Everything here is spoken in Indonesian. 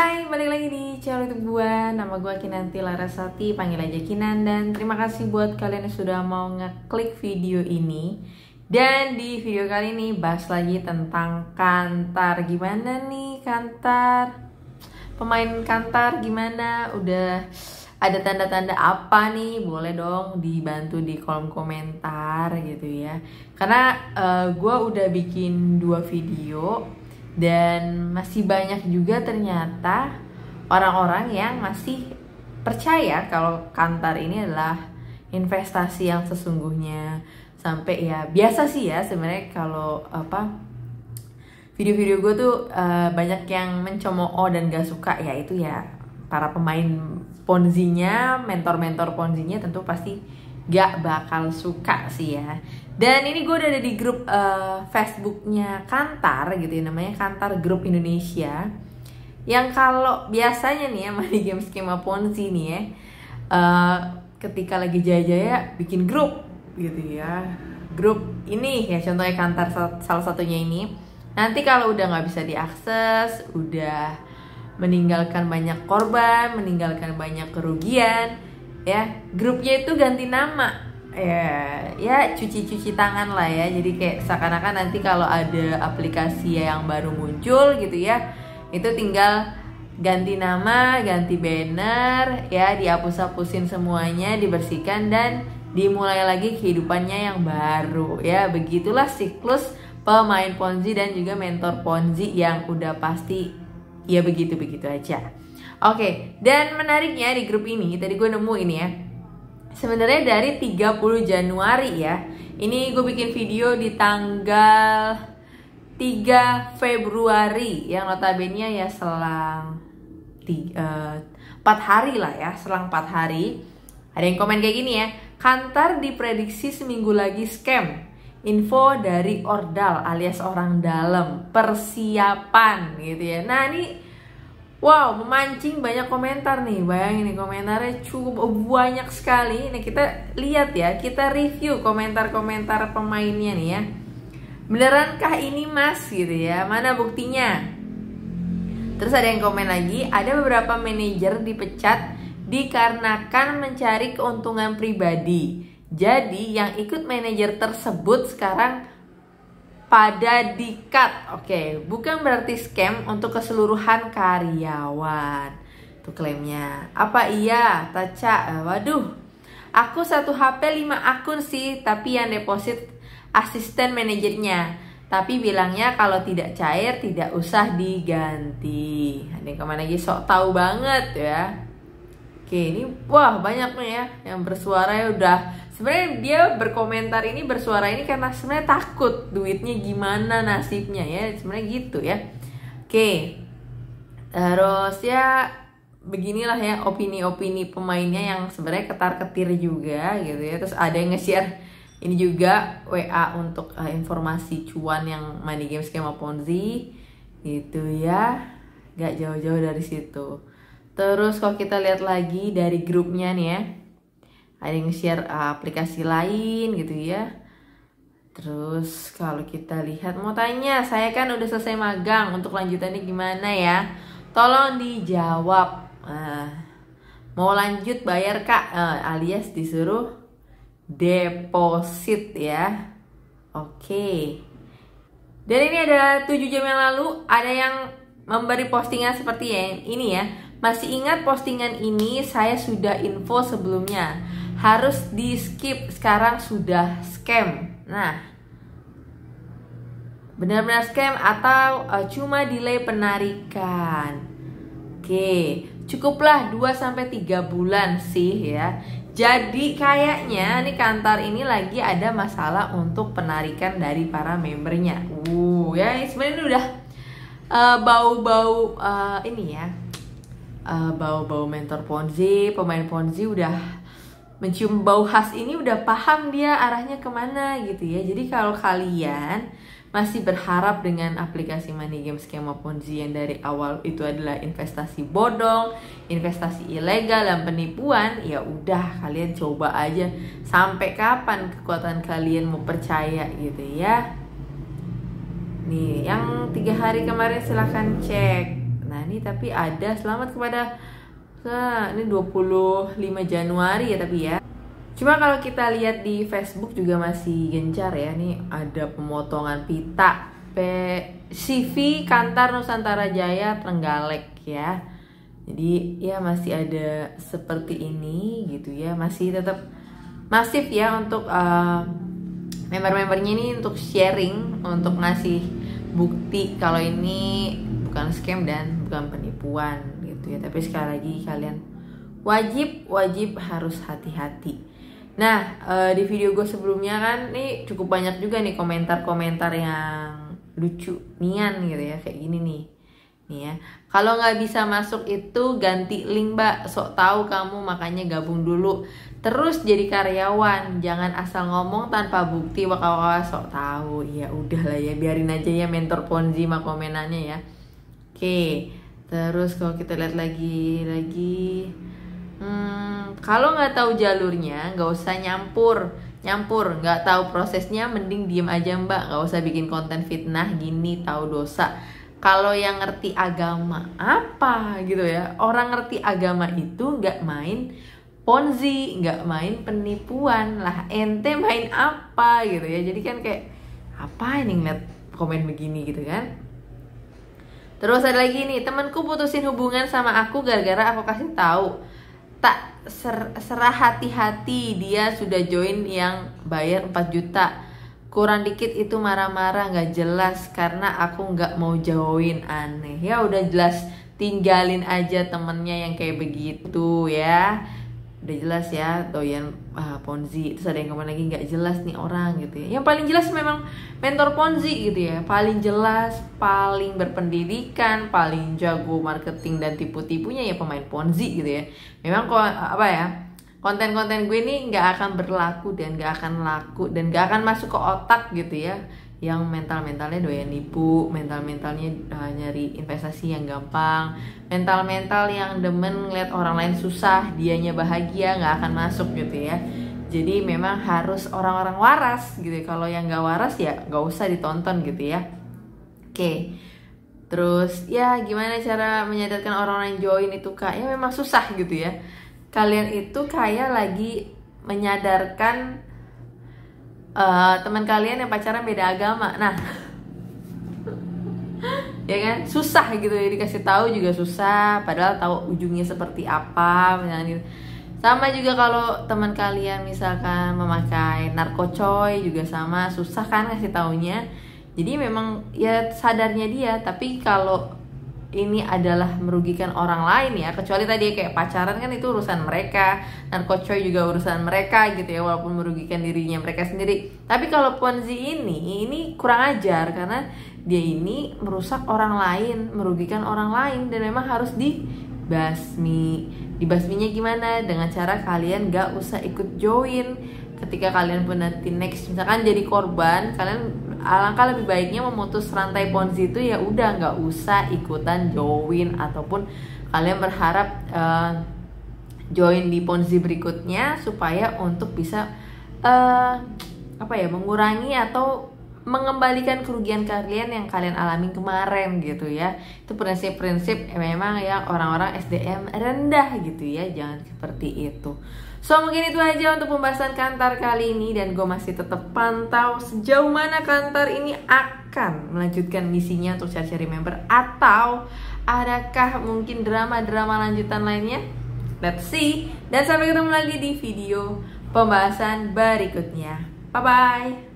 Hai, balik lagi di channel YouTube gue. Nama gue Kinanti Larasati, panggil aja Kinan. Dan terima kasih buat kalian yang sudah mau ngeklik video ini. Dan di video kali ini bahas lagi tentang Kantar. Gimana nih Kantar? Pemain Kantar gimana? Udah ada tanda-tanda apa nih? Boleh dong dibantu di kolom komentar gitu ya. Karena gue udah bikin 2 video dan masih banyak juga ternyata orang-orang yang masih percaya kalau Kantar ini adalah investasi yang sesungguhnya. Sampai ya biasa sih ya sebenarnya kalau video-video gue tuh banyak yang mencemooh dan gak suka, yaitu ya para pemain Ponzi-nya, mentor-mentor Ponzi-nya tentu pasti gak bakal suka sih ya. Dan ini gue udah ada di grup Facebooknya Kantar gitu ya, namanya Kantar Group Indonesia. Yang kalau biasanya nih ya money game skema Ponzi nih ya, ketika lagi jaya-jaya bikin grup gitu ya. Grup ini ya contohnya Kantar salah satunya ini. Nanti kalau udah nggak bisa diakses, udah meninggalkan banyak korban, meninggalkan banyak kerugian, ya grupnya itu ganti nama. Ya cuci tangan lah ya. Jadi kayak seakan-akan nanti kalau ada aplikasi yang baru muncul gitu ya, itu tinggal ganti nama, ganti banner, ya dihapus-hapusin semuanya, dibersihkan dan dimulai lagi kehidupannya yang baru. Ya begitulah siklus pemain Ponzi dan juga mentor Ponzi yang udah pasti ya begitu-begitu aja. Oke, dan menariknya di grup ini tadi gue nemu ini ya. Sebenarnya dari 30 Januari ya. Ini gue bikin video di tanggal 3 Februari yang notabene ya selang 4 hari lah ya, selang 4 hari. Ada yang komen kayak gini ya. Kantar diprediksi seminggu lagi scam. Info dari Ordal alias orang dalam, persiapan gitu ya. Nah ini wow, memancing banyak komentar nih. Bayangin nih komentarnya cukup banyak sekali. Nah kita lihat ya, kita review komentar-komentar pemainnya nih ya. Benerankah ini mas gitu ya, mana buktinya? Terus ada yang komen lagi, ada beberapa manajer dipecat dikarenakan mencari keuntungan pribadi. Jadi yang ikut manajer tersebut sekarang pada di-cut. Oke, bukan berarti scam untuk keseluruhan karyawan. Itu klaimnya. Apa iya, Taca? Waduh, aku satu HP 5 akun sih, tapi yang deposit asisten manajernya. Tapi bilangnya kalau tidak cair tidak usah diganti. Ada yang kemana lagi sok tahu banget ya. Oke, ini wah banyak nih ya yang bersuara ya udah. Sebenarnya dia berkomentar ini, bersuara ini karena sebenarnya takut duitnya gimana nasibnya ya, sebenarnya gitu ya. Oke, terus ya beginilah ya opini-opini pemainnya yang sebenarnya ketar-ketir juga gitu ya. Terus ada yang nge-share ini juga WA untuk informasi cuan yang money game skema Ponzi gitu ya, gak jauh-jauh dari situ. Terus kalau kita lihat lagi dari grupnya nih ya, ada yang share aplikasi lain gitu ya. Terus kalau kita lihat, mau tanya, saya kan udah selesai magang, untuk lanjutannya gimana ya? Tolong dijawab. Mau lanjut bayar kak, alias disuruh deposit ya. Oke. Dan ini ada 7 jam yang lalu ada yang memberi postingan seperti ini ya. Masih ingat postingan ini, saya sudah info sebelumnya. Harus di skip, sekarang sudah scam. Nah, benar-benar scam atau cuma delay penarikan? Oke, cukuplah 2-3 bulan sih ya. Jadi kayaknya nih Kantar ini lagi ada masalah untuk penarikan dari para membernya. Ya sebenarnya ini udah bau-bau ini ya. Bau-bau mentor Ponzi, pemain Ponzi udah mencium bau khas ini, udah paham dia arahnya kemana gitu ya. Jadi kalau kalian masih berharap dengan aplikasi money game skema Ponzi yang dari awal itu adalah investasi bodong, investasi ilegal dan penipuan, ya udah kalian coba aja. Sampai kapan kekuatan kalian mau percaya gitu ya. Nih yang 3 hari kemarin silahkan cek. Nah ini tapi ada selamat kepada, nah ini 25 Januari ya tapi ya. Cuma kalau kita lihat di Facebook juga masih gencar ya. Nih ada pemotongan pita CV Kantar Nusantara Jaya Trenggalek ya. Jadi ya masih ada seperti ini gitu ya. Masih tetap masif ya untuk member-membernya ini untuk sharing, untuk ngasih bukti kalau ini bukan scam dan bukan penipuan gitu ya. Tapi sekali lagi kalian wajib harus hati-hati. Nah di video gue sebelumnya kan nih cukup banyak juga nih komentar-komentar yang lucu nian gitu ya, kayak gini nih ya. Kalau nggak bisa masuk itu ganti link mbak, sok tahu kamu makanya gabung dulu terus jadi karyawan, jangan asal ngomong tanpa bukti, waka sok tahu. Ya udahlah ya, biarin aja ya mentor Ponzi mah komenannya ya. Oke, terus kalau kita lihat lagi kalau nggak tahu jalurnya nggak usah nyampur, nggak tahu prosesnya mending diem aja mbak, nggak usah bikin konten fitnah gini, tahu dosa. Kalau yang ngerti agama apa gitu ya, orang ngerti agama itu nggak main Ponzi, nggak main penipuan lah, ente main apa gitu ya. Jadi kan kayak apa ini ngeliat komen begini gitu kan. Terus ada lagi nih, temanku putusin hubungan sama aku gara-gara aku kasih tahu. Tak serah hati-hati, dia sudah join yang bayar 4 juta. Kurang dikit itu marah-marah gak jelas karena aku gak mau join, aneh. Ya udah jelas tinggalin aja temennya yang kayak begitu ya. Udah jelas ya doyan Ponzi. Terus ada yang komen lagi gak jelas nih orang gitu ya. Yang paling jelas memang mentor Ponzi gitu ya. Paling jelas, paling berpendidikan, paling jago marketing dan tipu-tipunya ya pemain Ponzi gitu ya. Memang kok apa ya, konten-konten gue ini gak akan berlaku dan gak akan laku dan gak akan masuk ke otak gitu ya, yang mental-mentalnya doyan nipu, mental-mentalnya nyari investasi yang gampang, mental-mental yang demen ngeliat orang lain susah, dianya bahagia, nggak akan masuk gitu ya. Jadi memang harus orang-orang waras gitu ya. Kalau yang nggak waras ya nggak usah ditonton gitu ya. Oke, terus ya gimana cara menyadarkan orang lain join itu kak? Ya memang susah gitu ya. Kalian itu kayak lagi menyadarkan teman kalian yang pacaran beda agama. Nah ya kan susah gitu ya, dikasih tahu juga susah padahal tahu ujungnya seperti apa misalnya. Sama juga kalau teman kalian misalkan memakai narkocoy juga sama, susah kan ngasih taunya. Jadi memang ya sadarnya dia, tapi kalau ini adalah merugikan orang lain ya, kecuali tadi kayak pacaran kan itu urusan mereka, narkocoy juga urusan mereka gitu ya, walaupun merugikan dirinya mereka sendiri. Tapi kalau Ponzi ini kurang ajar karena dia ini merusak orang lain, merugikan orang lain, dan memang harus dibasmi. Dibasminya gimana? Dengan cara kalian gak usah ikut join. Ketika kalian pun nanti next misalkan jadi korban, kalian alangkah lebih baiknya memutus rantai Ponzi itu ya udah nggak usah ikutan join, ataupun kalian berharap join di Ponzi berikutnya supaya untuk bisa mengurangi atau mengembalikan kerugian kalian yang kalian alami kemarin gitu ya. Itu prinsip-prinsip memang ya orang-orang SDM rendah gitu ya, jangan seperti itu. So mungkin itu aja untuk pembahasan Kantar kali ini, dan gue masih tetap pantau sejauh mana Kantar ini akan melanjutkan misinya untuk cari-cari member, atau adakah mungkin drama-drama lanjutan lainnya. Let's see. Dan sampai ketemu lagi di video pembahasan berikutnya. Bye bye.